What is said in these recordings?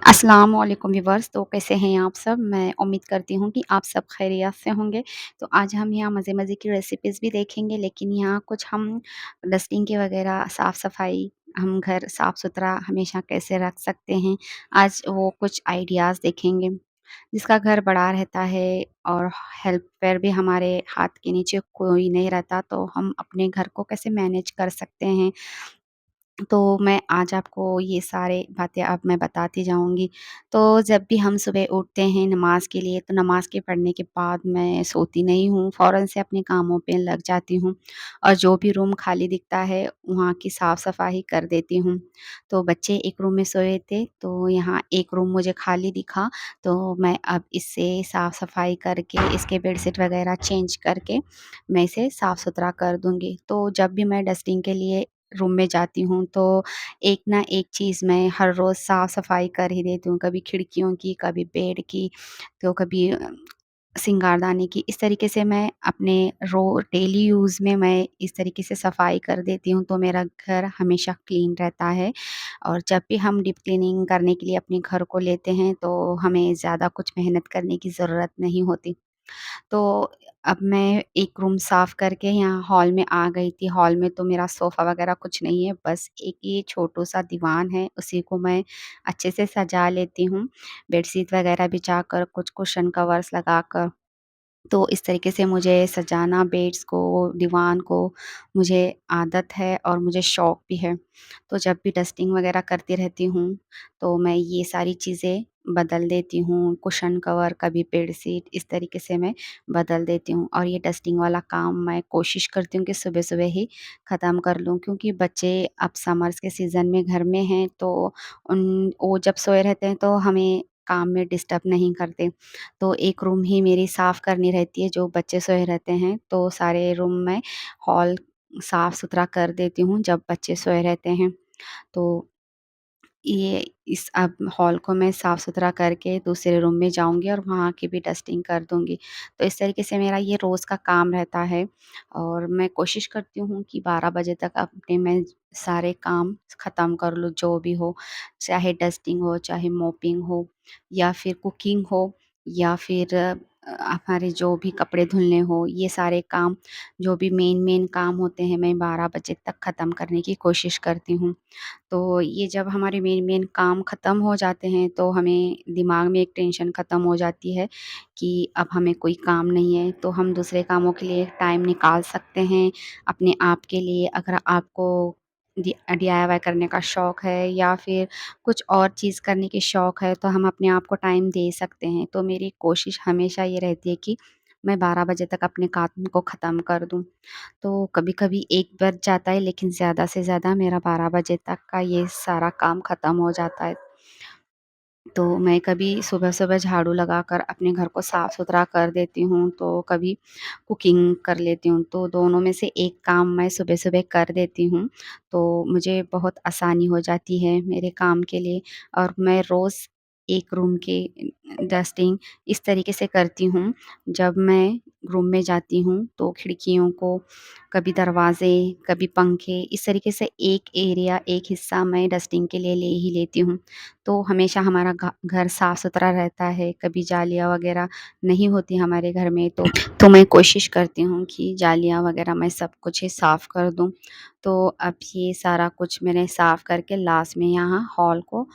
अस्सलाम वालेकुम व्यूअर्स। तो कैसे हैं आप सब? मैं उम्मीद करती हूँ कि आप सब खैरियत से होंगे। तो आज हम यहाँ मज़े-मज़े की रेसिपीज़ भी देखेंगे, लेकिन यहाँ कुछ हम डस्टिंग की वग़ैरह साफ़-सफ़ाई, हम घर साफ़-सुथरा हमेशा कैसे रख सकते हैं, आज वो कुछ आइडियाज़ देखेंगे। जिसका घर बड़ा रहता है और हेल्पर भी हमारे हाथ के नीचे कोई नहीं रहता, तो हम अपने घर को कैसे मैनेज कर सकते हैं, तो मैं आज आपको ये सारे बातें अब मैं बताती जाऊँगी। तो जब भी हम सुबह उठते हैं नमाज़ के लिए, तो नमाज़ के पढ़ने के बाद मैं सोती नहीं हूँ, फ़ौरन से अपने कामों पे लग जाती हूँ और जो भी रूम खाली दिखता है, वहाँ की साफ़-सफ़ाई कर देती हूँ। तो बच्चे एक रूम में सोए थे, तो यहाँ एक रूम मुझे खाली दिखा, तो मैं अब इसे साफ़-सफ़ाई करके, इसके बेडशीट वग़ैरह चेंज करके, मैं इसे साफ़-सुथरा कर दूँगी। तो जब भी मैं डस्टिंग के लिए रूम में जाती हूँ, तो एक ना एक चीज़ मैं हर रोज़ साफ़-सफ़ाई कर ही देती हूँ। कभी खिड़कियों की, कभी बेड की, तो कभी सिंगारदानी की। इस तरीके से मैं अपने डेली यूज़ में मैं इस तरीके से सफ़ाई कर देती हूँ, तो मेरा घर हमेशा क्लीन रहता है। और जब भी हम डीप क्लीनिंग करने के लिए अपने घर को लेते हैं, तो हमें ज़्यादा कुछ मेहनत करने की ज़रूरत नहीं होती। तो अब मैं एक रूम साफ़ करके यहाँ हॉल में आ गई थी। हॉल में तो मेरा सोफ़ा वग़ैरह कुछ नहीं है, बस एक ये छोटू-सा दीवान है, उसी को मैं अच्छे से सजा लेती हूँ। बेडशीट वग़ैरह बिछाकर, कुछ कुशन कवर्स लगाकर, तो इस तरीके से मुझे सजाना बेड्स को, दीवान को मुझे आदत है और मुझे शौक भी है। तो जब भी डस्टिंग वग़ैरह करती रहती हूँ, तो मैं ये सारी चीज़ें बदल देती हूँ। कुशन कवर, कभी बेडशीट, इस तरीके से मैं बदल देती हूँ और ये डस्टिंग वाला काम मैं कोशिश करती हूँ कि सुबह-सुबह ही ख़त्म कर लूँ, क्योंकि बच्चे अब समर्स के सीज़न में घर में हैं, तो वो जब सोए रहते हैं, तो हमें काम में डिस्टर्ब नहीं करते। तो एक रूम ही मेरी साफ़ करनी रहती है, जो बच्चे सोए रहते हैं, तो सारे रूम में हॉल साफ़-सुथरा कर देती हूँ जब बच्चे सोए रहते हैं। तो ये इस अब हॉल को मैं साफ़-सुथरा करके दूसरे रूम में जाऊँगी और वहाँ की भी डस्टिंग कर दूँगी। तो इस तरीके से मेरा ये रोज़ का काम रहता है और मैं कोशिश करती हूँ कि 12 बजे तक अपने मैं सारे काम ख़त्म कर लूँ, जो भी हो। चाहे डस्टिंग हो, चाहे मॉपिंग हो या फिर कुकिंग हो या फिर हमारे जो भी कपड़े धुलने हो, ये सारे काम जो भी मेन-मेन काम होते हैं, मैं 12 बजे तक ख़त्म करने की कोशिश करती हूँ। तो ये जब हमारे मेन-मेन काम ख़त्म हो जाते हैं, तो हमें दिमाग में एक टेंशन ख़त्म हो जाती है कि अब हमें कोई काम नहीं है, तो हम दूसरे कामों के लिए टाइम निकाल सकते हैं अपने आप के लिए। अगर आपको डीआईवाई करने का शौक है या फिर कुछ और चीज़ करने की शौक है, तो हम अपने आप को टाइम दे सकते हैं। तो मेरी कोशिश हमेशा ये रहती है कि मैं 12 बजे तक अपने काम को ख़त्म कर दूँ। तो कभी-कभी 1 बज जाता है, लेकिन ज़्यादा से ज़्यादा मेरा 12 बजे तक का ये सारा काम ख़त्म हो जाता है। तो मैं कभी सुबह-सुबह झाड़ू लगाकर अपने घर को साफ़-सुथरा कर देती हूँ, तो कभी कुकिंग कर लेती हूँ। तो दोनों में से एक काम मैं सुबह-सुबह कर देती हूँ, तो मुझे बहुत आसानी हो जाती है मेरे काम के लिए और मैं रोज़ एक रूम की डस्टिंग इस तरीके से करती हूँ, जब मैं रूम में जाती हूँ, तो खिड़कियों को, कभी दरवाज़े, कभी पंखे, इस तरीके से एक एरिया, एक हिस्सा मैं डस्टिंग के लिए ले ही लेती हूँ। तो हमेशा हमारा घर साफ़-सुथरा रहता है, कभी जालियाँ वग़ैरह नहीं होती हमारे घर में, तो मैं कोशिश करती हूँ कि जालियाँ वग़ैरह मैं सब कुछ ही साफ़ कर दूँ। तो अब ये सारा कुछ मैंने साफ़ करके लास्ट में यहाँ हॉल को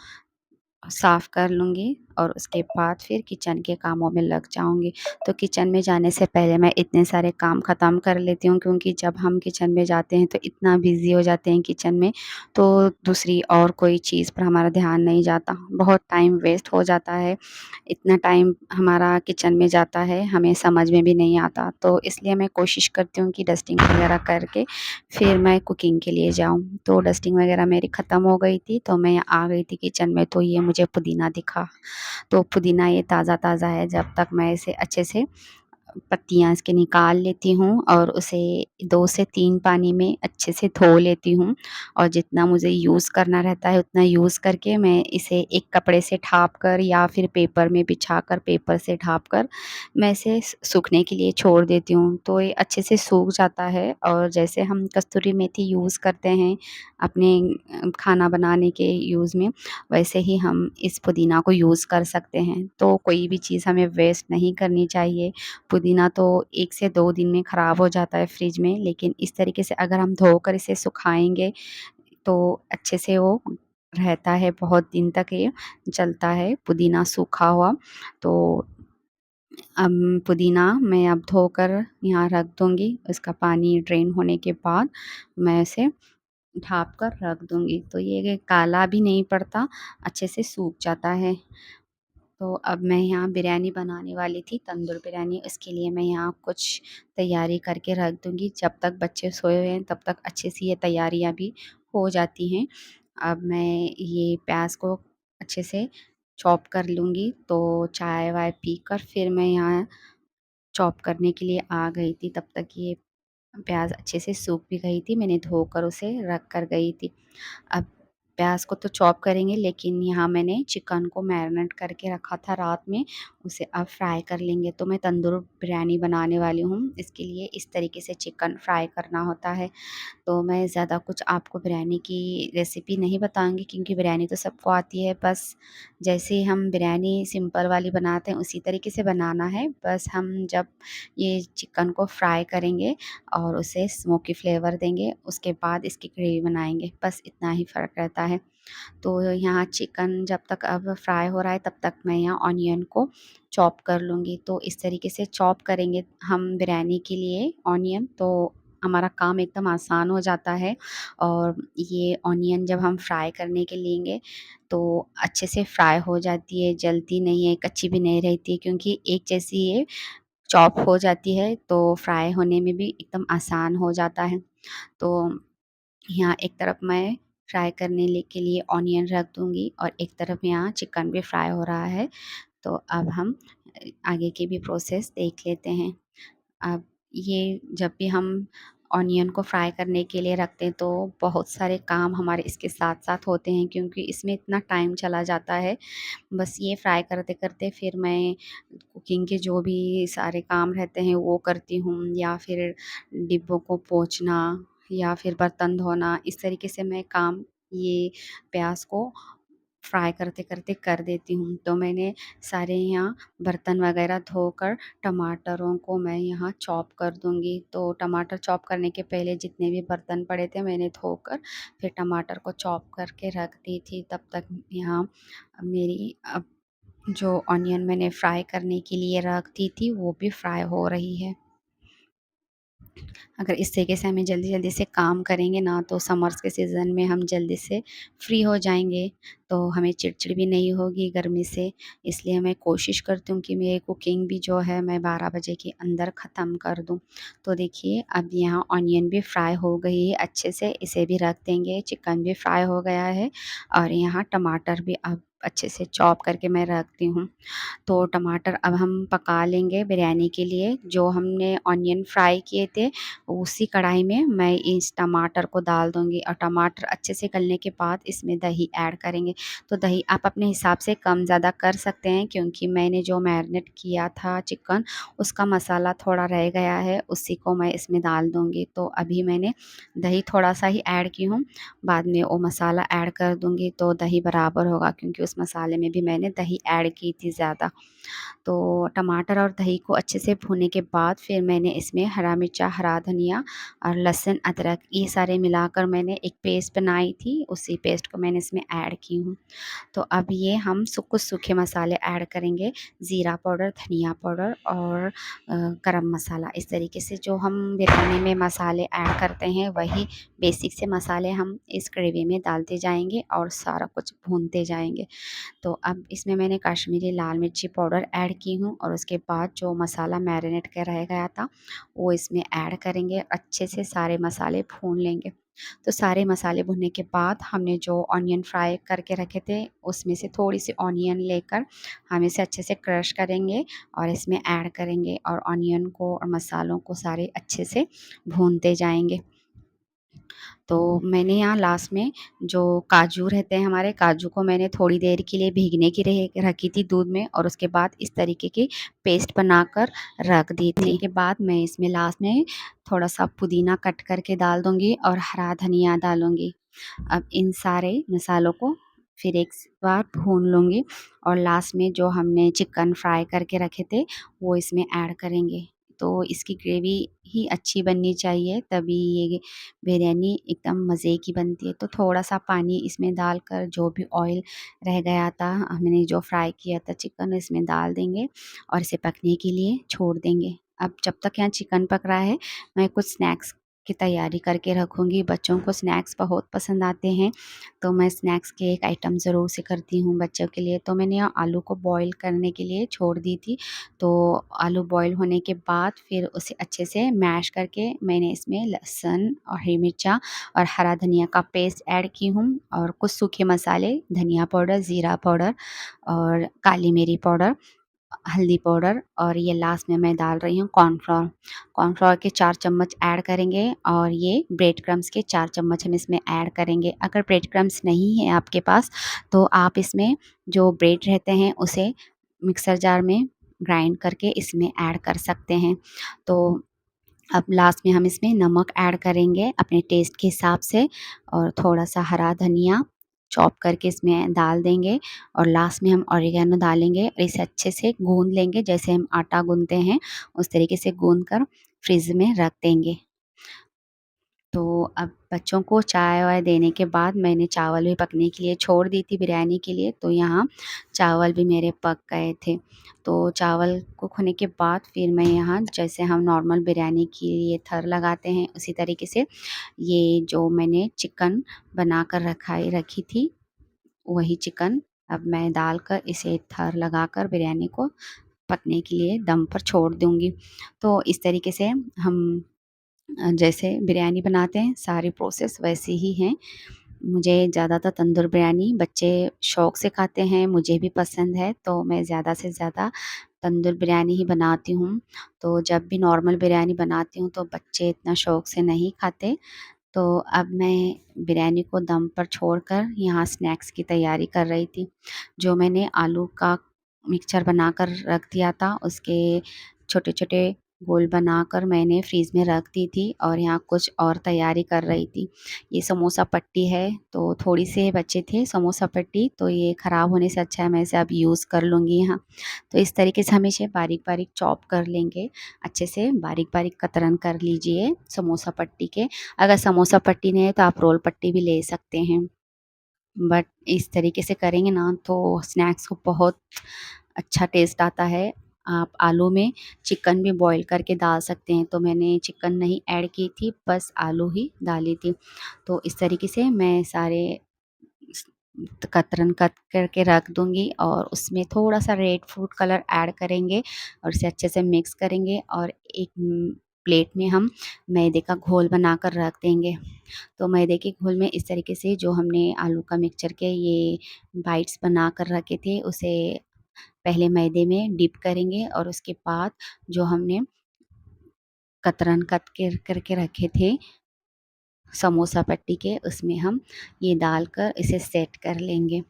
साफ़ कर लूँगी और उसके बाद फिर किचन के कामों में लग जाऊँगी। तो किचन में जाने से पहले मैं इतने सारे काम ख़त्म कर लेती हूँ, क्योंकि जब हम किचन में जाते हैं तो इतना बिज़ी हो जाते हैं किचन में, तो दूसरी और कोई चीज़ पर हमारा ध्यान नहीं जाता। बहुत टाइम वेस्ट हो जाता है, इतना टाइम हमारा किचन में जाता है, हमें समझ में भी नहीं आता। तो इसलिए मैं कोशिश करती हूँ कि डस्टिंग वग़ैरह करके फिर मैं कुकिंग के लिए जाऊँ। तो डस्टिंग वग़ैरह मेरी ख़त्म हो गई थी, तो मैं आ गई थी किचन में, तो ये मुझे पुदीना दिखा। तो पुदीना ये ताज़ा-ताज़ा है, जब तक मैं इसे अच्छे से पत्तियाँ इसके निकाल लेती हूँ और उसे 2 से 3 पानी में अच्छे से धो लेती हूँ और जितना मुझे यूज़ करना रहता है उतना यूज़ करके मैं इसे एक कपड़े से ढाँप कर या फिर पेपर में बिछाकर पेपर से ढाँप कर मैं इसे सूखने के लिए छोड़ देती हूँ। तो ये अच्छे से सूख जाता है और जैसे हम कस्तूरी मेथी यूज़ करते हैं अपने खाना बनाने के यूज़ में, वैसे ही हम इस पुदीना को यूज़ कर सकते हैं। तो कोई भी चीज़ हमें वेस्ट नहीं करनी चाहिए। पुदीना तो 1 से 2 दिन में ख़राब हो जाता है फ्रिज में, लेकिन इस तरीके से अगर हम धोकर इसे सुखाएँगे तो अच्छे से वो रहता है, बहुत दिन तक ये चलता है पुदीना सूखा हुआ। तो पुदीना मैं अब धोकर यहाँ रख दूँगी, उसका पानी ड्रेन होने के बाद मैं इसे ढाँप कर रख दूँगी, तो ये काला भी नहीं पड़ता, अच्छे से सूख जाता है। तो अब मैं यहाँ बिरयानी बनाने वाली थी, तंदूर बिरयानी, उसके लिए मैं यहाँ कुछ तैयारी करके रख दूँगी। जब तक बच्चे सोए हुए हैं तब तक अच्छे से ये तैयारियाँ भी हो जाती हैं। अब मैं ये प्याज़ को अच्छे से चॉप कर लूँगी, तो चाय-वाय पीकर फिर मैं यहाँ चॉप करने के लिए आ गई थी, तब तक ये प्याज़ अच्छे से सूख भी गई थी, मैंने धोकर उसे रख कर गई थी। अब प्याज़ को तो चॉप करेंगे, लेकिन यहाँ मैंने चिकन को मैरिनेट करके रखा था रात में, उसे अब फ्राई कर लेंगे। तो मैं तंदूर बिरयानी बनाने वाली हूँ, इसके लिए इस तरीके से चिकन फ्राई करना होता है। तो मैं ज़्यादा कुछ आपको बिरयानी की रेसिपी नहीं बताऊँगी, क्योंकि बिरयानी तो सबको आती है, बस जैसे हम बिरयानी सिंपल वाली बनाते हैं उसी तरीके से बनाना है। बस हम जब ये चिकन को फ्राई करेंगे और उसे स्मोकी फ्लेवर देंगे, उसके बाद इसकी ग्रेवी बनाएँगे, बस इतना ही फ़र्क रहता है। तो यहाँ चिकन जब तक अब फ्राई हो रहा है तब तक मैं यहाँ ऑनियन को चॉप कर लूँगी। तो इस तरीके से चॉप करेंगे हम बिरयानी के लिए ऑनियन, तो हमारा काम एकदम आसान हो जाता है। और ये ऑनियन जब हम फ्राई करने के लेंगे तो अच्छे से फ्राई हो जाती है, जलती नहीं है, कच्ची भी नहीं रहती है, क्योंकि एक जैसी ये चॉप हो जाती है तो फ्राई होने में भी एकदम आसान हो जाता है। तो यहाँ एक तरफ मैं फ्राई करने के लिए ऑनियन रख दूँगी और एक तरफ यहाँ चिकन भी फ्राई हो रहा है। तो अब हम आगे की भी प्रोसेस देख लेते हैं। अब ये जब भी हम ऑनियन को फ्राई करने के लिए रखते हैं तो बहुत सारे काम हमारे इसके साथ-साथ होते हैं, क्योंकि इसमें इतना टाइम चला जाता है। बस ये फ्राई करते-करते फिर मैं कुकिंग के जो भी सारे काम रहते हैं वो करती हूँ, या फिर डिब्बों को पोंछना या फिर बर्तन धोना, इस तरीके से मैं काम ये प्याज़ को फ्राई करते-करते कर देती हूँ। तो मैंने सारे यहाँ बर्तन वगैरह धोकर टमाटरों को मैं यहाँ चॉप कर दूँगी। तो टमाटर चॉप करने के पहले जितने भी बर्तन पड़े थे मैंने धोकर फिर टमाटर को चॉप करके रख दी थी। तब तक यहाँ मेरी जो ऑनियन मैंने फ्राई करने के लिए रख दी थी वो भी फ्राई हो रही है। अगर इस तरीके से हमें जल्दी-जल्दी से काम करेंगे ना, तो समर्स के सीज़न में हम जल्दी से फ्री हो जाएँगे, तो हमें चिड़चिड़ भी नहीं होगी गर्मी से। इसलिए मैं कोशिश करती हूँ कि मेरी कुकिंग भी जो है मैं 12 बजे के अंदर ख़त्म कर दूँ। तो देखिए अब यहाँ ऑनियन भी फ्राई हो गई है अच्छे से, इसे भी रख देंगे। चिकन भी फ्राई हो गया है और यहाँ टमाटर भी अब अच्छे से चॉप करके मैं रखती हूँ। तो टमाटर अब हम पका लेंगे बिरयानी के लिए। जो हमने ऑनियन फ्राई किए थे, उसी कढ़ाई में मैं इस टमाटर को डाल दूँगी और टमाटर अच्छे से गलने के बाद इसमें दही ऐड करेंगे। तो दही आप अपने हिसाब से कम-ज़्यादा कर सकते हैं, क्योंकि मैंने जो मैरिनेट किया था चिकन, उसका मसाला थोड़ा रह गया है, उसी को मैं इसमें डाल दूँगी। तो अभी मैंने दही थोड़ा-सा ही ऐड की हूँ, बाद में वो मसाला ऐड कर दूँगी तो दही बराबर होगा, क्योंकि उस मसाले में भी मैंने दही ऐड की थी ज़्यादा। तो टमाटर और दही को अच्छे से भूनने के बाद फिर मैंने इसमें हरा मिर्चा, हरा धनिया और लहसुन, अदरक ये सारे मिलाकर मैंने एक पेस्ट बनाई थी, उसी पेस्ट को मैंने इसमें ऐड की हूँ। तो अब ये हम कुछ सूखे मसाले ऐड करेंगे, ज़ीरा पाउडर, धनिया पाउडर और गरम मसाला। इस तरीके से जो हम बिरयानी में मसाले ऐड करते हैं वही बेसिक से मसाले हम इस ग्रेवी में डालते जाएँगे और सारा कुछ भूनते जाएँगे। तो अब इसमें मैंने कश्मीरी लाल मिर्ची पाउडर ऐड की हूँ और उसके बाद जो मसाला मैरिनेट के रह गया था वो इसमें ऐड करेंगे। लेंगे, अच्छे से सारे मसाले भून लेंगे। तो सारे मसाले भुनने के बाद हमने जो ऑनियन फ्राई करके रखे थे, उसमें से थोड़ी-सी ऑनियन लेकर हम इसे अच्छे से क्रश करेंगे और इसमें ऐड करेंगे और ऑनियन को और मसालों को सारे अच्छे से भूनते जाएँगे। तो मैंने यहाँ लास्ट में जो काजू रहते हैं हमारे, काजू को मैंने थोड़ी देर के लिए भीगने की रहे रखी थी दूध में और उसके बाद इस तरीके की पेस्ट बनाकर रख दी थी। के बाद मैं इसमें लास्ट में थोड़ा-सा पुदीना कट करके डाल दूँगी और हरा धनिया डालूँगी। अब इन सारे मसालों को फिर एक बार भून लूँगी और लास्ट में जो हमने चिकन फ्राई करके रखे थे, वो इसमें ऐड करेंगे। तो इसकी ग्रेवी ही अच्छी बननी चाहिए, तभी ये बिरयानी एकदम मज़े की बनती है। तो थोड़ा-सा पानी इसमें डालकर जो भी ऑयल रह गया था, हमने जो फ्राई किया था चिकन, इसमें डाल देंगे और इसे पकने के लिए छोड़ देंगे। अब जब तक यहाँ चिकन पक रहा है, मैं कुछ स्नैक्स की तैयारी करके रखूँगी। बच्चों को स्नैक्स बहुत पसंद आते हैं, तो मैं स्नैक्स के एक आइटम ज़रूर से करती हूँ बच्चों के लिए। तो मैंने यहाँ आलू को बॉयल करने के लिए छोड़ दी थी। तो आलू बॉयल होने के बाद फिर उसे अच्छे से मैश करके मैंने इसमें लहसुन और हरी मिर्चा और हरा धनिया का पेस्ट ऐड की हूँ और कुछ सूखे मसाले, धनिया पाउडर, ज़ीरा पाउडर और काली मिरी पाउडर, हल्दी पाउडर और ये लास्ट में मैं डाल रही हूँ कॉर्नफ्लोर। कॉर्नफ्लोर के 4 चम्मच ऐड करेंगे और ये ब्रेड क्रम्स के 4 चम्मच हम इसमें ऐड करेंगे। अगर ब्रेड क्रम्स नहीं है आपके पास, तो आप इसमें जो ब्रेड रहते हैं उसे मिक्सर जार में ग्राइंड करके इसमें ऐड कर सकते हैं। तो अब लास्ट में हम इसमें नमक ऐड करेंगे अपने टेस्ट के हिसाब से और थोड़ा-सा हरा धनिया चॉप करके इसमें डाल देंगे और लास्ट में हम ऑरिगेनो डालेंगे और इसे अच्छे से गूँध लेंगे। जैसे हम आटा गूँधते हैं, उस तरीके से गूँध कर फ्रिज में रख देंगे। तो अब बच्चों को चाय-वाय देने के बाद मैंने चावल भी पकने के लिए छोड़ दी थी बिरयानी के लिए, तो यहाँ चावल भी मेरे पक गए थे। तो चावल कुक होने के बाद फिर मैं यहाँ जैसे हम नॉर्मल बिरयानी के लिए थर लगाते हैं, उसी तरीके से ये जो मैंने चिकन बनाकर रखी थी, वही चिकन अब मैं डालकर इसे थर लगाकर बिरयानी को पकने के लिए दम पर छोड़ दूँगी। तो इस तरीके से हम जैसे बिरयानी बनाते हैं सारी प्रोसेस वैसी ही हैं। मुझे ज़्यादातर तंदूर बिरयानी बच्चे शौक से खाते हैं, मुझे भी पसंद है, तो मैं ज़्यादा से ज़्यादा तंदूर बिरयानी ही बनाती हूँ। तो जब भी नॉर्मल बिरयानी बनाती हूँ तो बच्चे इतना शौक से नहीं खाते। तो अब मैं बिरयानी को दम पर छोड़कर यहाँ स्नैक्स की तैयारी कर रही थी। जो मैंने आलू का मिक्सचर बनाकर रख दिया था, उसके छोटे-छोटे गोल बनाकर मैंने फ्रीज़ में रख दी थी और यहाँ कुछ और तैयारी कर रही थी। ये समोसा पट्टी है, तो थोड़ी से बचे थे समोसा पट्टी, तो ये ख़राब होने से अच्छा है मैं इसे अब यूज़ कर लूँगी यहाँ। तो इस तरीके से हम इसे बारीक-बारीक चॉप कर लेंगे। अच्छे से बारीक-बारीक कतरन कर लीजिए समोसा पट्टी के। अगर समोसा पट्टी नहीं है तो आप रोल पट्टी भी ले सकते हैं। बट इस तरीके से करेंगे ना तो स्नैक्स को बहुत अच्छा टेस्ट आता है। आप आलू में चिकन भी बॉयल करके डाल सकते हैं, तो मैंने चिकन नहीं ऐड की थी, बस आलू ही डाली थी। तो इस तरीके से मैं सारे स कतरन कत करके रख दूँगी और उसमें थोड़ा-सा रेड फूड कलर ऐड करेंगे और इसे अच्छे से मिक्स करेंगे और एक प्लेट में हम मैदे का घोल बनाकर रख देंगे। तो मैदे के घोल में इस तरीके से जो हमने आलू का मिक्सचर के ये बाइट्स बना कर रखे थे, उसे पहले मैदे में डिप करेंगे और उसके बाद जो हमने कतरन कत के करके रखे थे समोसा पट्टी के, उसमें हम ये डालकर इसे सेट कर लेंगे।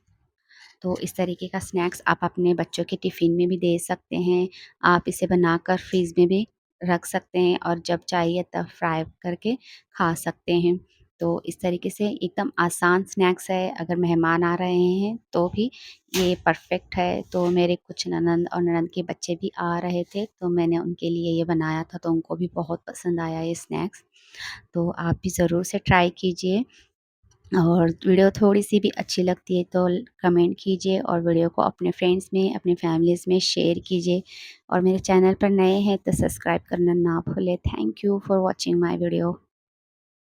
तो इस तरीके का स्नैक्स आप अपने बच्चों के टिफ़िन में भी दे सकते हैं। आप इसे बनाकर फ्रिज में भी रख सकते हैं और जब चाहिए तब फ्राई करके खा सकते हैं। तो इस तरीके से एकदम आसान स्नैक्स है, अगर मेहमान आ रहे हैं तो भी ये परफ़ेक्ट है। तो मेरे कुछ ननंद और ननंद के बच्चे भी आ रहे थे, तो मैंने उनके लिए ये बनाया था, तो उनको भी बहुत पसंद आया ये स्नैक्स। तो आप भी ज़रूर से ट्राई कीजिए। और वीडियो थोड़ी-सी भी अच्छी लगती है तो कमेंट कीजिए और वीडियो को अपने फ्रेंड्स में, अपनी फैमिलीज़ में शेयर कीजिए और मेरे चैनल पर नए हैं तो सब्सक्राइब करना ना भूलें। Thank you for watching my video.